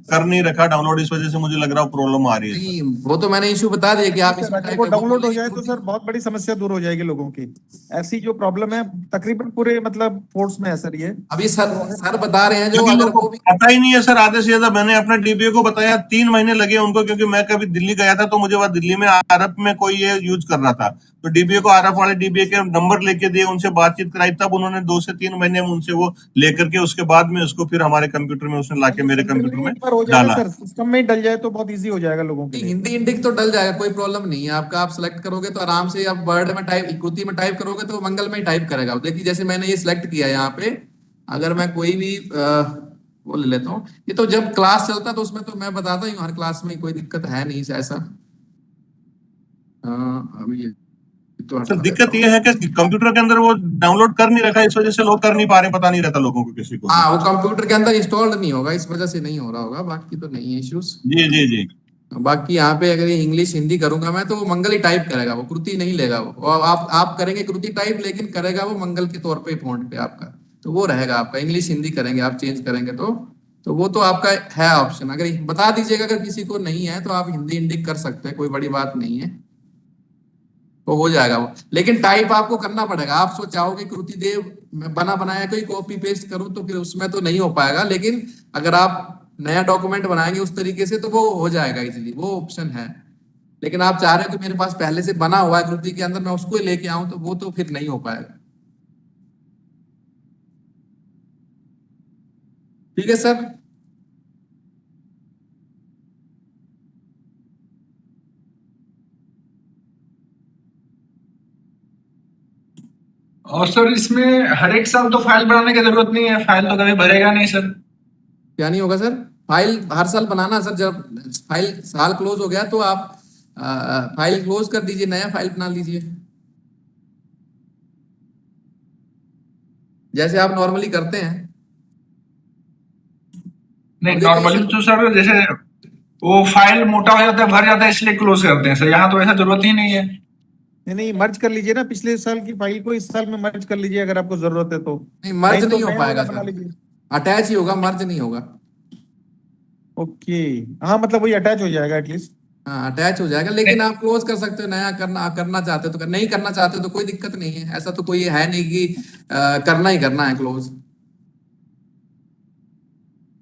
कर नहीं रखा डाउनलोड, इस वजह से मुझे लग रहा है प्रॉब्लम आ रही है। नहीं, वो तो मैंने इशू बता दिया कि आप इसमें टाइप डाउनलोड हो जाए तो सर बहुत बड़ी समस्या दूर हो जाएगी लोगों की। ऐसी जो प्रॉब्लम है तकरीबन पूरे मतलब फोर्स में है सर ये। अभी सर बता रहे हैं जो, क्योंकि अगर लोगों वो को पता ही नहीं है सर, आधे से ज्यादा मैंने अपना डीबीए को बताया 3 महीने लगे उनको, क्योंकि मैं कभी दिल्ली गया था तो मुझे वहां दिल्ली में आरएफ में कोई ये यूज कर रहा था, तो डीबीए को आरएफ वाले डीबीए के नंबर लेके दिए, उनसे बातचीत कराई, तब उन्होंने 2 से 3 महीने में उनसे वो लेकर के उसके बाद में उसको फिर हमारे कंप्यूटर में उसने लाके मेरे कंप्यूटर में डाला। सर सिस्टम में डल जाए तो बहुत इजी हो जाएगा लोगों के लिए। हिंदी इंडिक तो डल जाएगा, कोई प्रॉब्लम नहीं है आपका। आप सेलेक्ट करोगे तो आराम से, आप वर्ड में टाइप, कृति में टाइप करोगे तो मंगल में ही टाइप करेगा। देखिए जैसे मैंने ये सिलेक्ट किया यहाँ पे, अगर मैं कोई भी वो ले लेता हूँ, ये तो जब क्लास चलता तो उसमें तो मैं बताता ही हूँ, हर क्लास में कोई दिक्कत है नहीं ऐसा। अभी ये तो सर दिक्कत ये है कि कंप्यूटर के अंदर वो डाउनलोड कर नहीं रखा, इस वजह से लोग कर नहीं पा रहे, पता नहीं रहता लोगों को किसी को। हाँ, वो कंप्यूटर के अंदर इंस्टॉल्ड नहीं होगा, इस वजह से नहीं हो रहा होगा, बाकी तो नहीं है इश्यूज। जी जी जी। बाकी यहाँ पे अगर ये इंग्लिश हिंदी करूंगा मैं तो वो मंगल ही टाइप करेगा, वो कृति नहीं लेगा वो, और आप करेंगे कृति टाइप, लेकिन करेगा वो मंगल के तौर पे फॉन्ट पे आपका, तो वो रहेगा आपका। इंग्लिश हिंदी करेंगे आप, चेंज करेंगे तो वो तो आपका है ऑप्शन। अगर बता दीजिएगा, अगर किसी को नहीं है तो आप हिंदी इंडिक कर सकते हैं, कोई बड़ी बात नहीं है, तो हो जाएगा वो। लेकिन टाइप आपको करना पड़ेगा। आप सोचाओगे कृतिदेव मैं बना बनाया कोई कॉपी पेस्ट करूं तो फिर उसमें तो नहीं हो पाएगा, लेकिन अगर आप नया डॉक्यूमेंट बनाएंगे उस तरीके से तो वो हो जाएगा इजीली, वो ऑप्शन है। लेकिन आप चाह रहे हो कि मेरे पास पहले से बना हुआ है कृति के अंदर, मैं उसको ही लेके आऊं, तो वो तो फिर नहीं हो पाएगा। ठीक है सर। और सर इसमें हर एक साल तो फाइल बनाने की जरूरत नहीं है, फाइल तो कभी भरेगा नहीं सर। क्या नहीं होगा सर? फाइल हर साल बनाना सर, जब फाइल साल क्लोज हो गया तो आप फाइल क्लोज कर दीजिए, नया फाइल बना लीजिए, जैसे आप नॉर्मली करते हैं। नहीं नॉर्मली तो सर जैसे वो फाइल मोटा हो जाता है, भर जाता है, इसलिए क्लोज करते हैं सर। यहाँ तो ऐसा जरूरत ही नहीं है। नहीं मर्ज कर लीजिए ना, पिछले साल की फाइल को इस साल में मर्ज कर लीजिए अगर आपको जरूरत है तो। नहीं, मर्ज नहीं तो हो पाएगा सर, अटैच ही होगा, मर्ज नहीं होगा। ओके, हाँ मतलब वही अटैच हो जाएगा एटलीस्ट। हाँ, अटैच हो जाएगा, लेकिन आप क्लोज कर सकते हो। नया करना चाहते हो तो नहीं करना चाहते हो तो कोई दिक्कत नहीं है। ऐसा तो कोई है नहीं कि करना ही करना है क्लोज।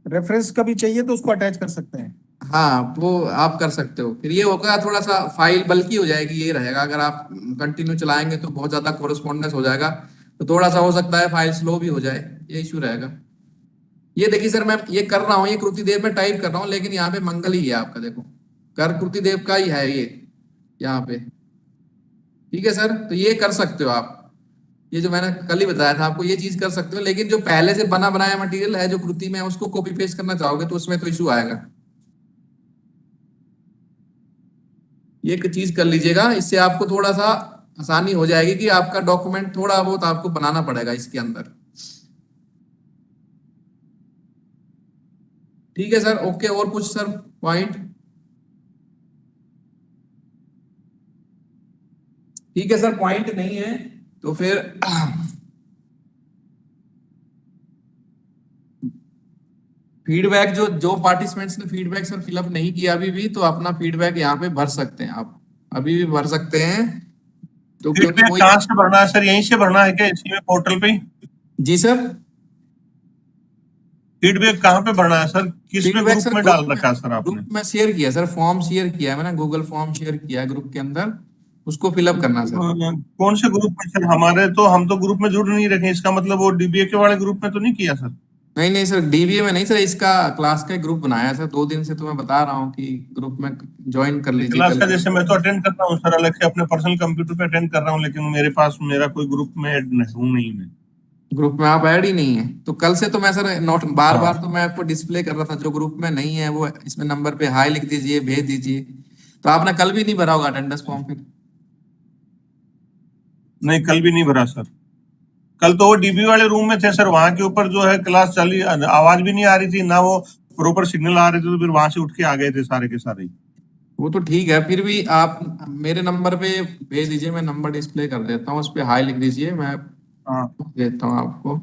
रेफरेंस कभी चाहिए तो उसको अटैच कर सकते हैं। हाँ, वो आप कर सकते हो। फिर ये होगा थोड़ा सा फाइल बल्कि हो जाएगी, ये रहेगा। अगर आप कंटिन्यू चलाएंगे तो बहुत ज्यादा कोरस्पॉन्डेंस हो जाएगा, तो थोड़ा सा हो सकता है फाइल स्लो भी हो जाए, ये इशू रहेगा। ये देखिए सर, मैं ये कर रहा हूँ, ये कृतिदेव में टाइप कर रहा हूँ, लेकिन यहाँ पे मंगल ही है आपका, देखो कर कृतिदेव का ही है ये यहाँ पे। ठीक है सर, तो ये कर सकते हो आप, ये जो मैंने कल ही बताया था आपको, ये चीज कर सकते हो। लेकिन जो पहले से बना बनाया मटेरियल है जो कृति में, उसको कॉपी पेस्ट करना चाहोगे तो उसमें तो इशू आएगा। ये एक चीज कर लीजिएगा, इससे आपको थोड़ा सा आसानी हो जाएगी कि आपका डॉक्यूमेंट थोड़ा बहुत आपको बनाना पड़ेगा इसके अंदर। ठीक है सर, ओके। और कुछ सर पॉइंट? ठीक है सर, पॉइंट नहीं है तो फिर फीडबैक, जो पार्टिसिपेंट्स ने फीडबैक सर फिलअप नहीं किया अभी भी, तो अपना फीडबैक यहाँ पे भर सकते हैं, आप अभी भी भर सकते हैं। तो क्योंकि फीडबैक कहाँ से भरना है सर? यहीं से भरना है क्या इसी में पोर्टल पे? जी सर, फीडबैक कहाँ पे भरना है सर? किस में फीडबैक ग्रुप सर में डाल रखा है सर आपने? ग्रुप में शेयर किया सर, फॉर्म शेयर किया है मैंने, गूगल फॉर्म शेयर किया है ग्रुप के अंदर, उसको फिलअप करना सर। कौन से ग्रुप में सर? हम तो ग्रुप में जुड़ नहीं रखे, इसका मतलब वो डीबीए के वाले ग्रुप में तो नहीं किया सर? नहीं नहीं सर, डीबीए में नहीं सर, इसका क्लास का ग्रुप बनाया है सर, 2 दिन से तो मैं बता रहा हूँ कि ग्रुप में ज्वाइन कर लीजिए। क्लास का जैसे मैं तो अटेंड करता हूँ सर, अलग से अपने पर्सनल कंप्यूटर पे अटेंड कर रहा हूँ, लेकिन मेरे पास मेरा कोई ग्रुप में ऐड हूँ नहीं मैं। ग्रुप में आप ऐड ही नहीं है तो कल से तो मैं सर नोट बार बार तो मैं आपको डिस्प्ले कर रहा था, जो ग्रुप में नहीं है वो इसमें नंबर पे हाई लिख दीजिए, भेज दीजिए। तो आपने कल भी नहीं भरा होगा अटेंडेंस फॉर्म फिर? नहीं, कल भी नहीं भरा सर। कल तो वो डीबी वाले रूम में थे सर, वहां के ऊपर जो है क्लास चली, आवाज भी नहीं आ रही थी ना, वो प्रॉपर सिग्नल आ रहे थे, तो फिर वहां से उठ के आ गए थे सारे के सारे। वो तो ठीक है, फिर भी आप मेरे नंबर पे भेज दीजिए, मैं नंबर डिस्प्ले कर देता हूँ, उस पर हाई लिख दीजिए, मैं देता हूँ आपको।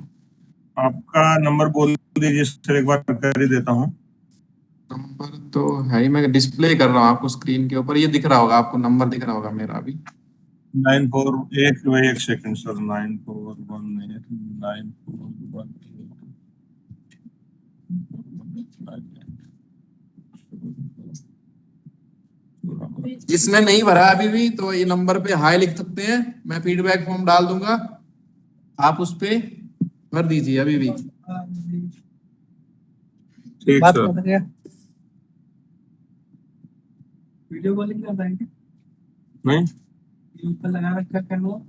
आपका नंबर बोल दीजिए सर, एक बार कर ही देता हूँ। नंबर तो है ही, मैं डिस्प्ले कर रहा हूँ आपको स्क्रीन के ऊपर, ये दिख रहा होगा आपको, नंबर दिख रहा होगा मेरा अभी। 941 सेकंड सर, 9418 जिसने नहीं भरा अभी भी तो ये नंबर पे हाई लिख सकते हैं, मैं फीडबैक फॉर्म डाल दूंगा, आप उस पे भर दीजिए अभी भी। ठीक सर। वीडियो कॉलिंग कर रहे हैं नहीं, ऊपर लगा रखा कर लो।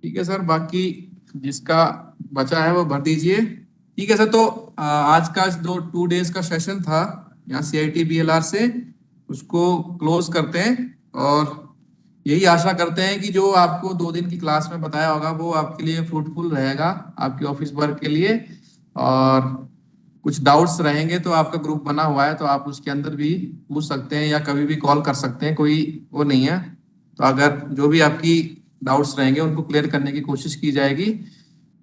ठीक है सर, बाकी जिसका बचा है वो भर दीजिए। ठीक है सर, तो आज का 2 डेज का सेशन था यहाँ CIT BLR से, उसको क्लोज करते हैं और यही आशा करते हैं कि जो आपको 2 दिन की क्लास में बताया होगा वो आपके लिए फ्रूटफुल रहेगा आपके ऑफिस वर्क के लिए। और कुछ डाउट्स रहेंगे तो आपका ग्रुप बना हुआ है, तो आप उसके अंदर भी पूछ सकते हैं या कभी भी कॉल कर सकते हैं, कोई वो नहीं है। तो अगर जो भी आपकी डाउट्स रहेंगे उनको क्लियर करने की कोशिश की जाएगी।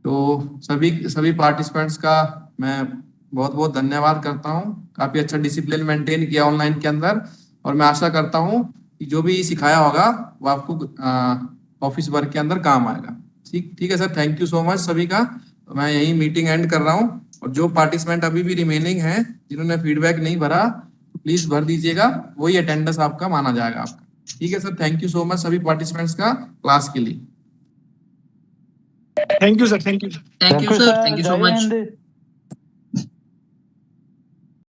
तो सभी पार्टिसिपेंट्स का मैं बहुत बहुत धन्यवाद करता हूँ, काफी अच्छा डिसिप्लिन मेंटेन किया ऑनलाइन के अंदर, और मैं आशा करता हूँ कि जो भी सिखाया होगा वो आपको ऑफिस वर्क के अंदर काम आएगा। ठीक है sir, thank you so much सभी का। तो मैं यही मीटिंग एंड कर रहा हूँ, और जो पार्टिसिपेंट अभी भी रिमेनिंग है जिन्होंने फीडबैक नहीं भरा प्लीज भर दीजिएगा, वही अटेंडेंस आपका माना जाएगा आपका। ठीक है sir, thank you so much सभी पार्टिसिपेंट्स का क्लास के लिए। Thank you sir, thank you thank you sir, thank you so much.